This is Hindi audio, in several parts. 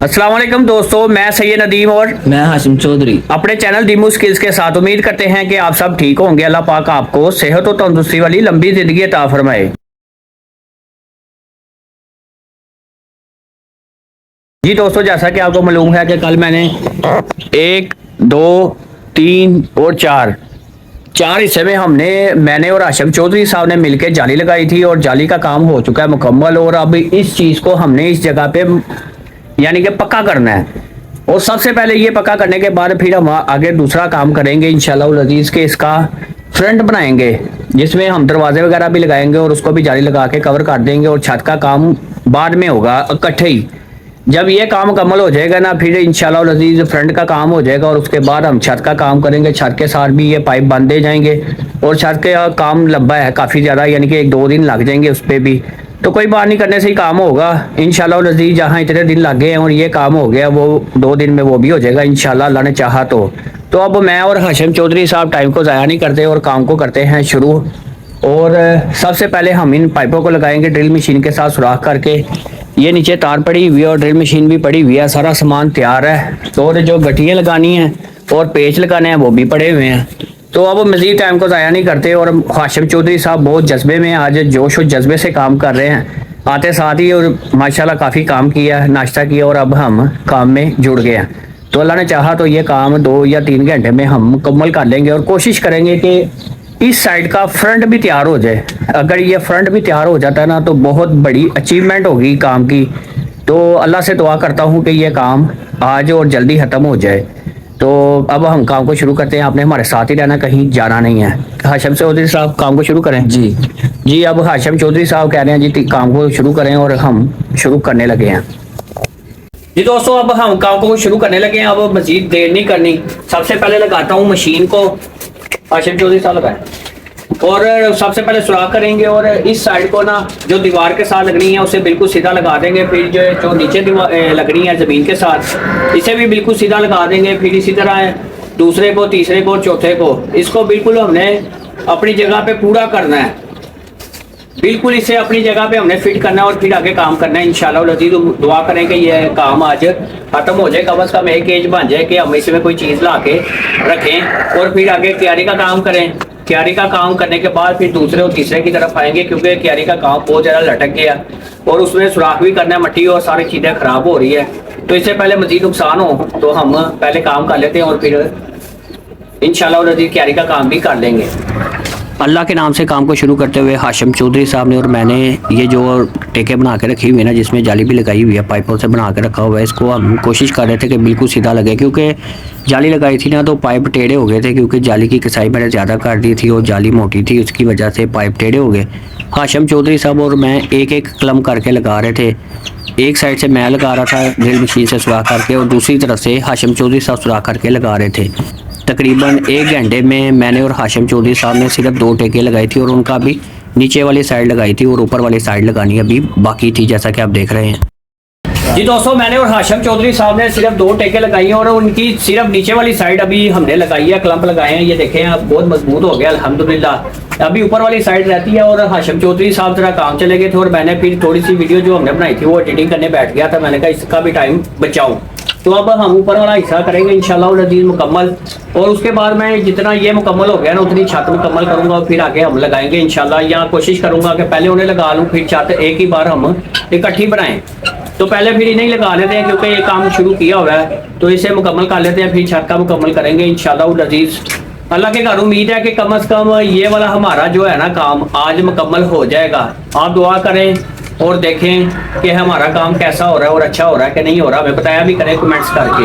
अस्सलाम वालेकुम दोस्तों, मैं सैयद नदीम और मैं हाशिम चौधरी। अपने चैनल दीमू स्किल्स के साथ उम्मीद करते हैं कि आप सब ठीक होंगे। अल्लाह पाक आपको सेहत और तंदुरुस्ती वाली लंबी जिंदगी अता फरमाए। जी दोस्तों, जैसा कि आपको मालूम है कि कल मैंने एक दो तीन और चार चार हिस्से में मैंने और हाशिम चौधरी साहब ने मिलकर जाली लगाई थी और जाली का काम हो चुका है मुकम्मल। और अब इस चीज़ को हमने इस जगह पे यानी कि पक्का करना है। और सबसे पहले ये पक्का करने के बाद फिर हम आगे दूसरा काम करेंगे इंशाल्लाह अजीज के इसका फ्रंट बनाएंगे, जिसमें हम दरवाजे वगैरह भी लगाएंगे और उसको भी जाली लगा के कवर कर देंगे। और छत का काम बाद में होगा इकट्ठे ही। जब ये काम मुकम्मल हो जाएगा ना, फिर इंशाल्लाह अजीज फ्रंट का काम हो जाएगा और उसके बाद हम छत का काम करेंगे। छत के साथ भी ये पाइप बांधे जाएंगे और छत का काम लंबा है काफ़ी ज़्यादा, यानी कि 1-2 दिन लग जाएंगे उस पर भी। तो कोई बात नहीं, करने से ही काम होगा इंशाल्लाह अजीज। जहाँ इतने दिन लग गए हैं और ये काम हो गया, वो 2 दिन में वो भी हो जाएगा इंशाल्लाह, अल्लाह ने चाहा तो अब मैं और हाशिम चौधरी साहब टाइम को ज़ाया नहीं करते और काम को करते हैं शुरू। और सबसे पहले हम इन पाइपों को लगाएंगे ड्रिल मशीन के साथ सुराख करके। ये नीचे तार पड़ी हुई है और ड्रिल मशीन भी पड़ी हुई है, सारा सामान तैयार है। और जो गठियाँ लगानी हैं और पेच लगाने हैं वो भी पड़े हुए हैं। तो अब मज़ीद टाइम को ज़ाया नहीं करते और हाशिम चौधरी साहब बहुत जज्बे में आज जोश और जज्बे से काम कर रहे हैं आते साथ ही। और माशाल्लाह काफ़ी काम किया, नाश्ता किया और अब हम काम में जुड़ गए हैं। तो अल्लाह ने चाहा तो ये काम 2 या 3 घंटे में हम मुकम्मल कर लेंगे और कोशिश करेंगे कि इस साइड का फ्रंट भी तैयार हो जाए। अगर ये फ्रंट भी तैयार हो जाता है ना, तो बहुत बड़ी अचीवमेंट होगी काम की। तो अल्लाह से दुआ करता हूँ कि ये काम आज और जल्दी ख़त्म हो जाए। तो अब हम काम को शुरू करते हैं। आपने हमारे साथ ही रहना, कहीं जाना नहीं है। हाशिम चौधरी साहब काम को शुरू करें। जी अब हाशिम चौधरी साहब कह रहे हैं जी काम को शुरू करें और हम शुरू करने लगे हैं। जी दोस्तों, अब हम काम को शुरू करने लगे हैं। अब मजीद देर नहीं करनी, सबसे पहले लगाता हूँ मशीन को। हाशिम चौधरी साहब लगाए और सबसे पहले सुराख करेंगे और इस साइड को ना जो दीवार के साथ लगनी है उसे बिल्कुल सीधा लगा देंगे। फिर जो नीचे दीवार लगनी है ज़मीन के साथ, इसे भी बिल्कुल सीधा लगा देंगे। फिर इसी तरह दूसरे को, तीसरे को, चौथे को, इसको बिल्कुल हमने अपनी जगह पे पूरा करना है। बिल्कुल इसे अपनी जगह पे हमने फिट करना है और फिर आगे काम करना है इंशाल्लाह अज़ीज़। दुआ करें कि यह काम आज खत्म हो जाए, कम से कम एक एज बन जाए कि हम इसमें कोई चीज़ ला के रखें और फिर आगे क्यारी का काम करें। क्यारी का काम करने के बाद फिर दूसरे और तीसरे की तरफ आएंगे, क्योंकि क्यारी का काम बहुत ज़्यादा लटक गया और उसमें सुराख भी करना है, मट्टी और सारी चीज़ें ख़राब हो रही है। तो इससे पहले मज़ीद नुकसान हो तो हम पहले काम कर लेते हैं और फिर इंशाल्लाह अज़ीज़ क्यारी का काम भी कर लेंगे। अल्लाह के नाम से काम को शुरू करते हुए हाशिम चौधरी साहब ने और मैंने ये जो टेके बना के रखी हुई है ना, जिसमें जाली भी लगाई हुई है, पाइपों से बना के रखा हुआ है, इसको हम कोशिश कर रहे थे कि बिल्कुल सीधा लगे। क्योंकि जाली लगाई थी ना तो पाइप टेढ़े हो गए थे, क्योंकि जाली की कसाई मैंने ज़्यादा कर दी थी और जाली मोटी थी, उसकी वजह से पाइप टेढ़े हो गए। हाशिम चौधरी साहब और मैं एक एक कलम करके लगा रहे थे। एक साइड से मैं लगा रहा था ड्रिल मशीन से सुराख करके और दूसरी तरफ से हाशिम चौधरी साहब सुराख करके लगा रहे थे। तकरीबन 1 घंटे में मैंने और हाशिम चौधरी साहब ने सिर्फ 2 टेके लगाई थी और उनका भी नीचे वाली साइड लगाई थी और ऊपर वाली साइड लगानी अभी बाकी थी, जैसा कि आप देख रहे हैं। जी दोस्तों, मैंने और हाशिम चौधरी साहब ने सिर्फ 2 टेके लगाई हैं और उनकी सिर्फ नीचे वाली साइड अभी हमने लगाई है, क्लम्प लगाए हैं। ये देखें आप, बहुत मजबूत हो गया अल्हम्दुलिल्लाह। अभी ऊपर वाली साइड रहती है और हाशिम चौधरी साहब जरा काम चले गए थे और मैंने फिर थोड़ी सी वीडियो जो हमने बनाई थी वो एडिटिंग करने बैठ गया था। मैंने कहा इसका भी टाइम बचाऊं। तो अब हम ऊपर वाला हिस्सा करेंगे इंशाल्लाह अज़ीज़ मुकम्मल। और उसके बाद मैं जितना ये मुकम्मल हो गया ना उतनी छत मुकम्मल करूंगा और फिर आगे हम लगाएंगे इंशाल्लाह। यहाँ कोशिश करूंगा कि पहले उन्हें लगा लूँ, फिर छत एक ही बार हम इकट्ठी बनाएं। तो पहले फिर इन्हें लगा लेते हैं, क्योंकि ये काम शुरू किया हुआ है तो इसे मुकम्मल कर लेते हैं, फिर छत का मुकम्मल करेंगे इंशाल्लाह अज़ीज़। अल्लाह के घर उम्मीद है कि कम से कम ये वाला हमारा जो है ना काम आज मुकम्मल हो जाएगा। आप दुआ करें और देखें कि हमारा काम कैसा हो रहा है और अच्छा हो रहा है कि नहीं हो रहा, हमें बताया भी करें कमेंट्स करके।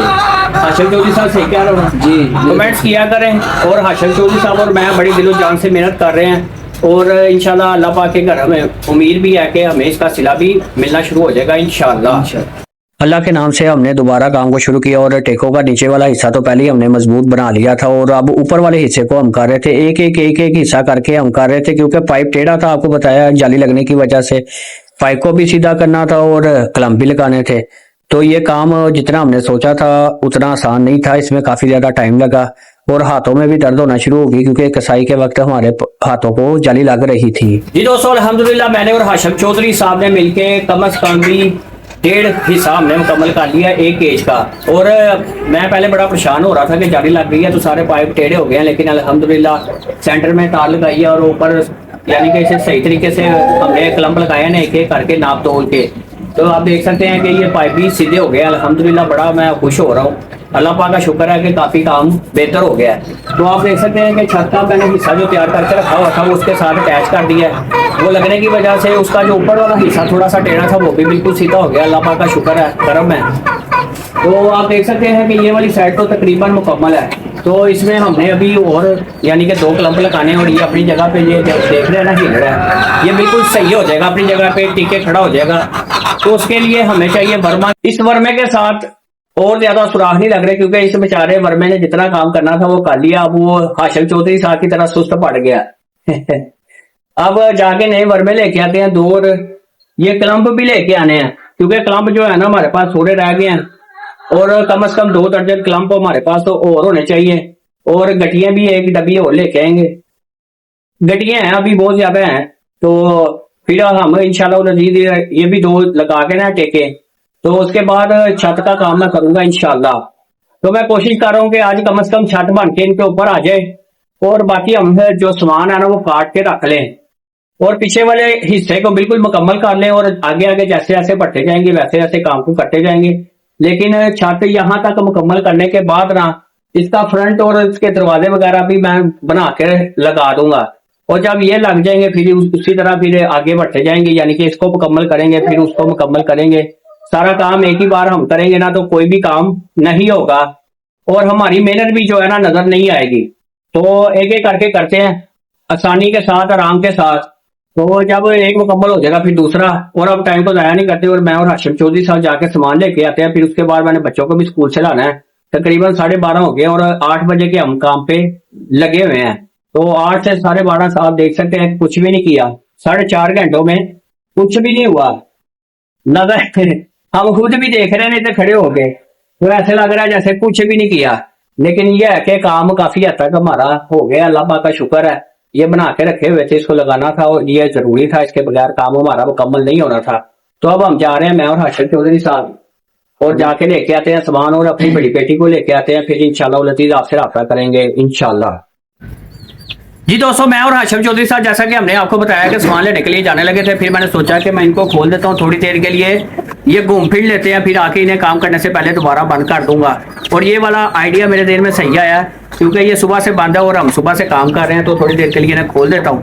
हाशिम चौधरी साहब सही कह रहे हैं जी, कमेंट्स किया करें। और हाशिम चौधरी साहब और मैं बड़ी दिलो जान से मेहनत कर रहे हैं और इंशाल्लाह अल्लाह पाक के घर हमें उम्मीद भी है कि हमें इसका सिला भी मिलना शुरू हो जाएगा इंशाल्लाह। अल्लाह के नाम से हमने दोबारा काम को शुरू किया और टेकों का नीचे वाला हिस्सा तो पहले ही हमने मजबूत बना लिया था और अब ऊपर वाले हिस्से को हम कर रहे थे। एक एक हिस्सा करके हम कर रहे थे, क्योंकि पाइप टेढ़ा था, आपको बताया जाली लगने की वजह से। पाइप को भी सीधा करना था और क्लम्प भी लगाने थे। तो ये काम जितना हमने सोचा था उतना आसान नहीं था, इसमें काफी ज्यादा टाइम लगा और हाथों में भी दर्द होना शुरू हो गई, क्योंकि कसाई के वक्त हमारे हाथों को जाली लग रही थी। जी दोस्तों, अल्हम्दुलिल्लाह मैंने और हाशिम चौधरी साहब ने मिलके कम से कम भी डेढ़ हिस्सा हमने मुकम्मल कर लिया एक केज का। और मैं पहले बड़ा परेशान हो रहा था कि जाली लग गई है तो सारे पाइप टेढ़े हो गए हैं, लेकिन अल्हम्दुलिल्लाह सेंटर में तार लगाई है और ऊपर यानी कि इसे सही तरीके से हमने क्लम्प लगाया ना एक एक करके नाप तोल के। तो आप देख सकते हैं कि ये पाइप भी सीधे हो गए अल्हम्दुलिल्लाह। बड़ा मैं खुश हो रहा हूँ, अल्लाह पाक का शुक्र है कि काफ़ी काम बेहतर हो गया है। तो आप देख सकते हैं कि छत का मैंने हिस्सा जो तैयार करके रखा हुआ था वो उसके साथ अटैच कर दिया है। वो लगने की वजह से उसका जो ऊपर वाला हिस्सा थोड़ा सा टेढ़ा था वो भी बिल्कुल सीधा हो गया। अल्लाह पाक का शुक्र है, करम है। तो आप देख सकते हैं कि ये वाली साइड तो तकरीबन मुकम्मल है। तो इसमें हमने अभी और यानी कि 2 क्लम्प लगाने, और ये अपनी जगह पे ये देख रहे हैं ना हिल रहा है, ये बिल्कुल सही हो जाएगा, अपनी जगह पे टिके खड़ा हो जाएगा। तो उसके लिए हमें चाहिए वर्मा। इस वर्मे के साथ और ज्यादा सुराख नहीं लग रहे क्योंकि इस बेचारे वर्मे ने जितना काम करना था वो कर लिया। अब वो हाशिम चौधरी साहब की तरह सुस्त पड़ गया। अब जाके नए वर्मे लेके आते हैं 2, और ये क्लम्प भी लेके आने हैं क्योंकि क्लम्प जो है ना हमारे पास थोड़े रह गए हैं, और कम से कम 2 दर्जन क्लम्प हमारे पास तो और होने चाहिए। और गटियां भी 1 डब्बी और लेके आएंगे। गटियां हैं अभी बहुत ज्यादा हैं, तो फिर हम इंशाल्लाह नजीद ये भी 2 लगा के ना टेके, तो उसके बाद छत का काम मैं करूंगा इंशाल्लाह। तो मैं कोशिश कर रहा हूँ कि आज कम से कम छत बन के इनके ऊपर आ जाए, और बाकी हम जो सामान है ना वो काट के रख लें, और पीछे वाले हिस्से को बिल्कुल मुकम्मल कर लें, और आगे आगे जैसे जैसे बढ़ते जाएंगे वैसे वैसे काम को करते जाएंगे। लेकिन छत यहाँ तक मुकम्मल करने के बाद ना इसका फ्रंट और इसके दरवाजे वगैरह भी मैं बना के लगा दूंगा, और जब ये लग जाएंगे फिर उसी तरह फिर आगे बढ़ते जाएंगे, यानी कि इसको मुकम्मल करेंगे फिर उसको मुकम्मल करेंगे। सारा काम एक ही बार हम करेंगे ना तो कोई भी काम नहीं होगा, और हमारी मेहनत भी जो है ना नजर नहीं आएगी। तो एक एक करके करते हैं आसानी के साथ, आराम के साथ। तो जब एक मुकम्मल हो जाएगा फिर दूसरा, और अब टाइम को जाया नहीं करते, और मैं और हाशिम चौधरी साहब जाके सामान लेके आते हैं। फिर उसके बाद मैंने बच्चों को भी स्कूल से लाना है। तकरीबन 12:30 हो गए और 8 बजे के हम काम पे लगे हुए हैं। तो 8 से 12:30 आप देख सकते हैं कुछ भी नहीं किया। 4.5 घंटों में कुछ भी नहीं हुआ नजर। हम खुद भी देख रहे हैं, नहीं तो खड़े हो गए, तो ऐसे लग रहा है जैसे कुछ भी नहीं किया। लेकिन यह है कि काम काफी हद तक हमारा हो गया, अल्लाह पाक का शुक्र है। ये बना के रखे हुए थे, इसको लगाना था और ये जरूरी था, इसके बगैर काम हमारा मुकम्मल नहीं होना था। तो अब हम जा रहे हैं, मैं और हाशिम चौधरी साहब, और जाके लेके आते हैं सामान और अपनी बड़ी बेटी को लेके आते हैं। फिर इंशाल्लाह लतीफ आपसे राब्ता करेंगे इंशाल्लाह। जी दोस्तों, मैं और हाशिम चौधरी साहब जैसा कि हमने आपको बताया कि सामान लेने के लिए जाने लगे थे, फिर मैंने सोचा कि मैं इनको खोल देता हूँ थोड़ी देर के लिए, ये घूम फिर लेते हैं, फिर आके इन्हें काम करने से पहले दोबारा बंद कर दूंगा। और ये वाला आइडिया मेरे देर में सही आया क्योंकि ये सुबह से बंद है और हम सुबह से काम कर रहे हैं, तो थोड़ी देर के लिए इन्हें खोल देता हूँ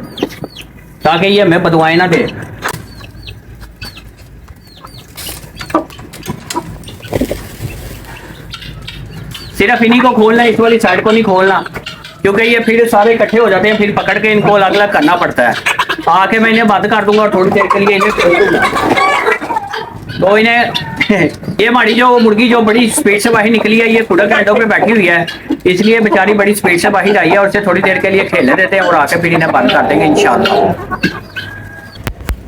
ताकि ये हमें बदवाएं ना दे। सिर्फ इन्हीं को खोलना है, इस वाली साइड को नहीं खोलना क्योंकि ये फिर सारे इकट्ठे हो जाते हैं, फिर पकड़ के इनको अलग अलग करना पड़ता है। आके मैं इन्हें बंद कर दूंगा और थोड़ी देर के लिए इन्हें खोल दूंगा। तो इन्हें ये हमारी जो मुर्गी जो बड़ी स्पीड से बाहर निकली है, ये खुडक एंडों पे बैठी हुई है, इसलिए बेचारी बड़ी स्पीड से बाहर आई है, और इसे थोड़ी देर के लिए खेलने देते हैं और आके फिर इन्हें बंद कर देंगे इंशाल्लाह।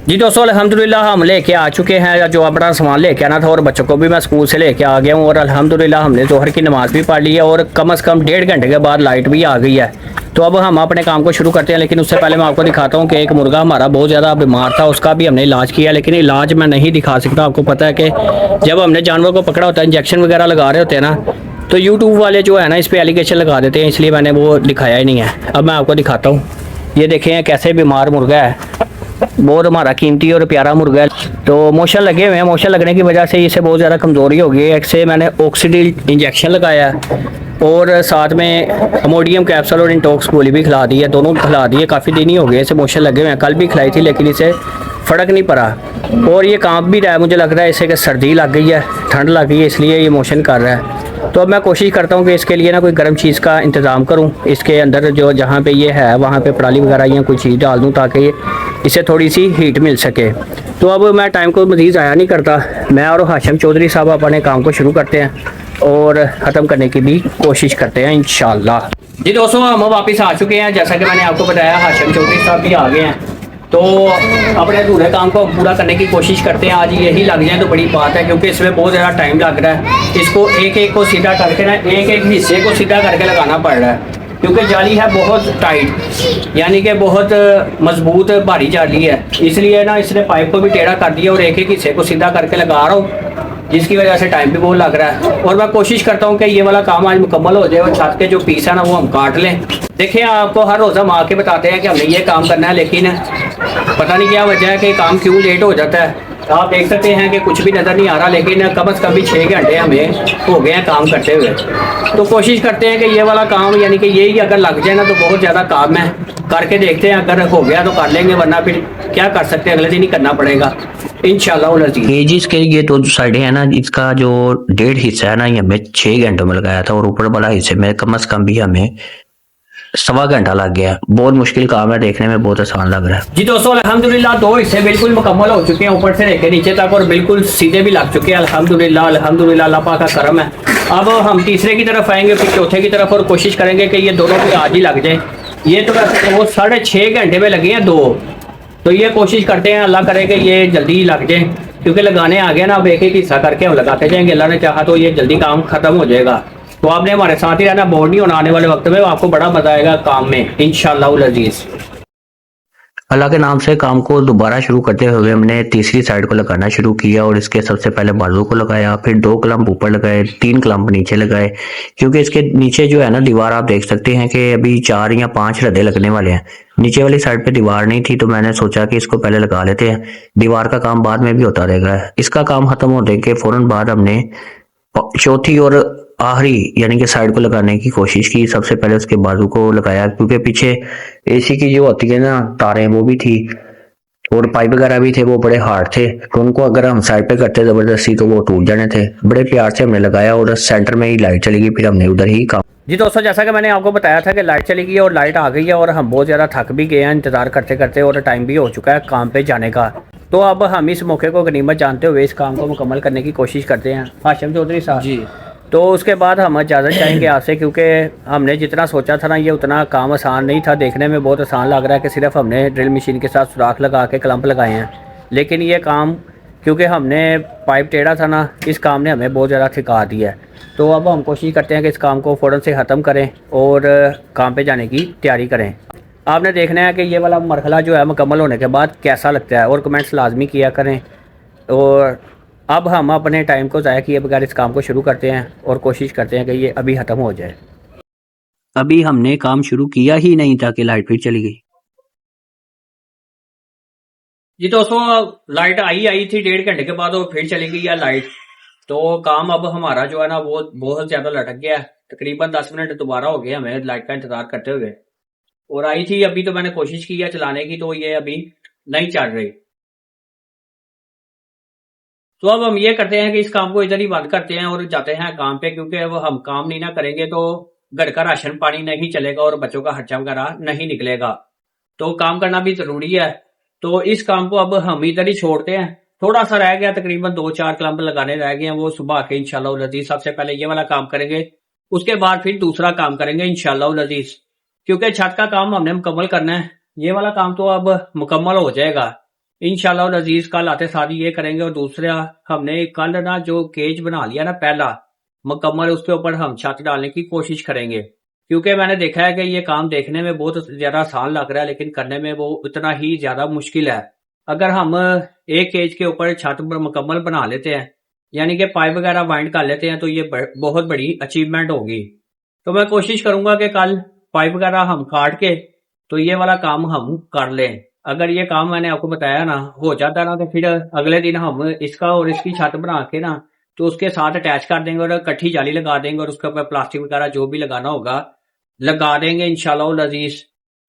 जी दोस्तों, अल्हम्दुलिल्लाह हम लेके आ चुके हैं जो अपना सामान लेके आना था, और बच्चों को भी मैं स्कूल से लेके आ गया हूँ, और अल्हम्दुलिल्लाह हमने जोहर की नमाज़ भी पढ़ ली है, और कम से कम 1.5 घंटे के बाद लाइट भी आ गई है। तो अब हम अपने काम को शुरू करते हैं, लेकिन उससे पहले मैं आपको दिखाता हूँ कि एक मुर्गा हमारा बहुत ज़्यादा बीमार था, उसका भी हमने इलाज किया, लेकिन इलाज मैं नहीं दिखा सकता। आपको पता है कि जब हमने जानवर को पकड़ा होता है, इंजेक्शन वगैरह लगा रहे होते हैं ना, तो यूट्यूब वाले जो है ना इस पर एलिगेशन लगा देते हैं, इसलिए मैंने वो दिखाया ही नहीं है। अब मैं आपको दिखाता हूँ, ये देखें कैसे बीमार मुर्गा है, बहुत हमारा कीमती और प्यारा मुर्गा है। तो मोशन लगे हुए हैं, मोशन लगने की वजह से इसे बहुत ज़्यादा कमज़ोरी हो गई है। एक से मैंने ऑक्सीडिल इंजेक्शन लगाया है, और साथ में अमोडियम कैप्सूल और इंटॉक्स गोली भी खिला दी है, दोनों खिला दी है। काफ़ी दिन ही हो गए इसे मोशन लगे हुए हैं, कल भी खिलाई थी लेकिन इसे फ़र्क नहीं पड़ा, और ये कांप भी रहा है। मुझे लग रहा है इसे कि सर्दी लग गई है, ठंड लग गई है, इसलिए ये मोशन कर रहा है। तो अब मैं कोशिश करता हूँ कि इसके लिए ना कोई गर्म चीज़ का इंतज़ाम करूँ, इसके अंदर जो जहाँ पे ये है वहाँ पे पराली वगैरह या कोई चीज़ डाल दूँ ताकि इसे थोड़ी सी हीट मिल सके। तो अब मैं टाइम को मज़ीद ज़ाया नहीं करता, मैं और हाशिम चौधरी साहब अपने काम को शुरू करते हैं और ख़त्म करने की भी कोशिश करते हैं इंशाल्लाह। जी दोस्तों, हम वापस आ चुके हैं, जैसा कि मैंने आपको बताया हाशिम चौधरी साहब भी आ गए हैं। तो अपने अधूरे काम को पूरा करने की कोशिश करते हैं, आज यही लग जाए तो बड़ी बात है, क्योंकि इसमें बहुत ज़्यादा टाइम लग रहा है। इसको एक एक को सीधा करके ना एक एक हिस्से को सीधा करके लगाना पड़ रहा है। क्योंकि जाली है बहुत टाइट, यानी कि बहुत मजबूत भारी जाली है, इसलिए ना इसने पाइप को भी टेढ़ा कर दिया और एक एक हिस्से को सीधा करके लगा रहा हूँ, जिसकी वजह से टाइम भी बहुत लग रहा है। और मैं कोशिश करता हूँ कि ये वाला काम आज मुकम्मल हो जाए और छत के जो पीस है ना वो हम काट लें। देखिए आपको हर रोज़ हम आके बताते हैं कि हमने ये काम करना है, लेकिन पता नहीं क्या वजह है कि काम क्यों लेट हो जाता है। आप देख सकते हैं कि कुछ भी नज़र नहीं आ रहा, लेकिन कम से कम भी 6 घंटे हमें हो गए हैं काम करते हुए। तो कोशिश करते हैं कि ये वाला काम यानी कि यही अगर लग जाए ना तो बहुत ज़्यादा काम है, करके देखते हैं, अगर हो गया तो कर लेंगे, वरना फिर क्या कर सकते हैं, अगले दिन ही करना पड़ेगा इंशाल्लाह। केजीज के ये दो साइडें हैं ना, इसका जो 1.5 हिस्सा है ना ये हमें 6 घंटों में लगाया था और ऊपर वाला हिस्से में कम से कम भी हमें 1.25 घंटा लग गया। बहुत मुश्किल काम है, देखने में बहुत आसान लग रहा है। जी दोस्तों अल्हम्दुलिल्लाह 2 हिस्से बिल्कुल मुकम्मल हो चुके हैं, ऊपर से लेकर नीचे तक, और बिल्कुल सीधे भी लग चुके हैं अल्हम्दुलिल्लाह। अल्हम्दुलिल्लाह अल्लाह पाक का करम है। अब हम तीसरे की तरफ आएंगे, फिर चौथे की तरफ, और कोशिश करेंगे कि ये दोनों भी आज ही लग जाए। ये तो वैसे वो 6.5 घंटे में लगे हैं 2, तो ये कोशिश करते हैं अल्लाह करे कि ये जल्दी ही लग जाए, क्योंकि लगाने आ गए ना, अब एक एक हिस्सा करके हम लगाते जाएंगे। अल्लाह ने चाहा तो ये जल्दी काम खत्म हो जाएगा। तो आपने हमारे साथ ही रहना, बोर नहीं होना, आने वाले वक्त में आपको बड़ा मजा आएगा काम में इंशाअल्लाह अजीज। अल्लाह के नाम से काम को दोबारा शुरू करते हुए हमने तीसरी साइड को लगाना शुरू किया और इसके सबसे पहले बाजू को लगाया, फिर 2 क्लम्प ऊपर लगाए, 3 क्लम्प नीचे लगाए, क्योंकि इसके नीचे जो है ना दीवार आप देख सकते हैं कि अभी 4 या 5 रद्दे लगने वाले हैं। नीचे वाली साइड पे दीवार नहीं थी, तो मैंने सोचा कि इसको पहले लगा लेते हैं, दीवार का काम बाद में भी होता रहेगा। इसका काम खत्म होने के फौरन बाद हमने चौथी और आखिरी यानी कि साइड को लगाने की कोशिश की। सबसे पहले उसके बाजू को लगाया, क्योंकि पीछे एसी की जो होती है ना तारें वो भी थी और पाइप वगैरह भी थे, वो बड़े हार्ड थे, तो उनको अगर हम साइड पे करते जबरदस्ती तो वो टूट जाने थे। बड़े प्यार से हमने लगाया और सेंटर में ही लाइट चली गई, फिर हमने उधर ही काम। जी दोस्तों जैसा कि मैंने आपको बताया था कि लाइट चली गई और लाइट आ गई है, और हम बहुत ज़्यादा थक भी गए हैं इंतज़ार करते करते, और टाइम भी हो चुका है काम पे जाने का। तो अब हम इस मौके को गनीमत जानते हुए इस काम को मुकम्मल करने की कोशिश करते हैं। हाशिम चौधरी साहब जी, तो उसके बाद हम इजाज़त चाहेंगे आपसे, क्योंकि हमने जितना सोचा था ना ये उतना काम आसान नहीं था। देखने में बहुत आसान लग रहा है कि सिर्फ हमने ड्रिल मशीन के साथ सुराख लगा के क्लम्प लगाए हैं, लेकिन ये काम क्योंकि हमने पाइप टेढ़ा था ना, इस काम ने हमें बहुत ज़्यादा थका दिया है। तो अब हम कोशिश करते हैं कि इस काम को फ़ौरन से ख़त्म करें और काम पे जाने की तैयारी करें। आपने देखना है कि ये वाला मरहला जो है मुकम्मल होने के बाद कैसा लगता है, और कमेंट्स लाजमी किया करें। और अब हम अपने टाइम को ज़ाया किए बगैर इस काम को शुरू करते हैं और कोशिश करते हैं कि ये अभी ख़त्म हो जाए। अभी हमने काम शुरू किया ही नहीं था कि लाइट फिर चली गई। जी दोस्तों लाइट आई थी 1.5 घंटे के बाद और फिर चली गई है लाइट। तो काम अब हमारा जो है ना वो बहुत ज्यादा लटक गया है। तकरीबन 10 मिनट दोबारा हो गए हमें लाइट का इंतजार करते हुए, और आई थी अभी, तो मैंने कोशिश की है चलाने की, तो ये अभी नहीं चल रही। तो अब हम ये करते हैं कि इस काम को इधर ही बंद करते हैं और जाते हैं काम पे, क्योंकि अब हम काम नहीं ना करेंगे तो घर का राशन पानी नहीं चलेगा और बच्चों का खर्चा वगैरह नहीं निकलेगा। तो काम करना भी जरूरी है। तो इस काम को अब हम इधर ही छोड़ते हैं। थोड़ा सा रह गया, तकरीबन 2-4 क्लम्प लगाने रह गए हैं, वो सुबह आके इंशाल्लाह लजीज सबसे पहले ये वाला काम करेंगे, उसके बाद फिर दूसरा काम करेंगे इंशाल्लाह लजीज, क्योंकि छत का काम हमने मुकम्मल करना है। ये वाला काम तो अब मुकम्मल हो जाएगा इंशाल्लाह लजीज। कल आते सारी ये करेंगे, और दूसरा हमने कल ना जो केज बना लिया ना पहला मुकम्मल, उसके ऊपर हम छत डालने की कोशिश करेंगे, क्योंकि मैंने देखा है कि ये काम देखने में बहुत ज्यादा आसान लग रहा है, लेकिन करने में वो उतना ही ज्यादा मुश्किल है। अगर हम एक केज के ऊपर छत मुकम्मल बना लेते हैं, यानी कि पाइप वगैरह वाइंड कर लेते हैं, तो ये बहुत बड़ी अचीवमेंट होगी। तो मैं कोशिश करूंगा कि कल पाइप वगैरह हम काट के तो ये वाला काम हम कर लें। अगर ये काम मैंने आपको बताया ना हो जाता ना, तो फिर अगले दिन हम इसका और इसकी छत बना के ना तो उसके साथ अटैच कर देंगे और कट्ठी जाली लगा देंगे, और उसके ऊपर प्लास्टिक वगैरह जो भी लगाना होगा लगा देंगे इंशाल्लाह लजीज।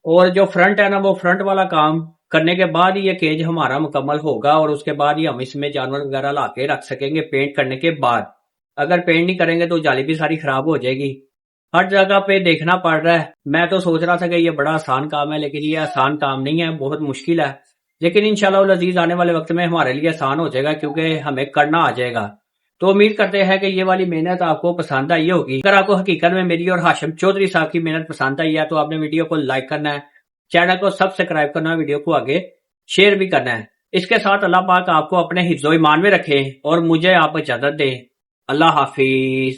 और जो फ्रंट है ना, वो फ्रंट वाला काम करने के बाद ही ये केज हमारा मुकम्मल होगा, और उसके बाद ही हम इसमें जानवर वगैरह ला के रख सकेंगे पेंट करने के बाद। अगर पेंट नहीं करेंगे तो जाली भी सारी खराब हो जाएगी। हर जगह पे देखना पड़ रहा है। मैं तो सोच रहा था कि ये बड़ा आसान काम है, लेकिन ये आसान काम नहीं है, बहुत मुश्किल है। लेकिन इंशाल्लाह लजीज आने वाले वक्त में हमारे लिए आसान हो जाएगा, क्योंकि हमें करना आ जाएगा। तो उम्मीद करते हैं कि ये वाली मेहनत आपको पसंद आई होगी। अगर आपको हकीकत में मेरी और हाशिम चौधरी साहब की मेहनत पसंद आई है, तो आपने वीडियो को लाइक करना है, चैनल को सब्सक्राइब करना है, वीडियो को आगे शेयर भी करना है। इसके साथ अल्लाह पाक आपको अपने हिफ्ज़ो ईमान में रखे और मुझे आप इजाजत दें। अल्लाह हाफिज।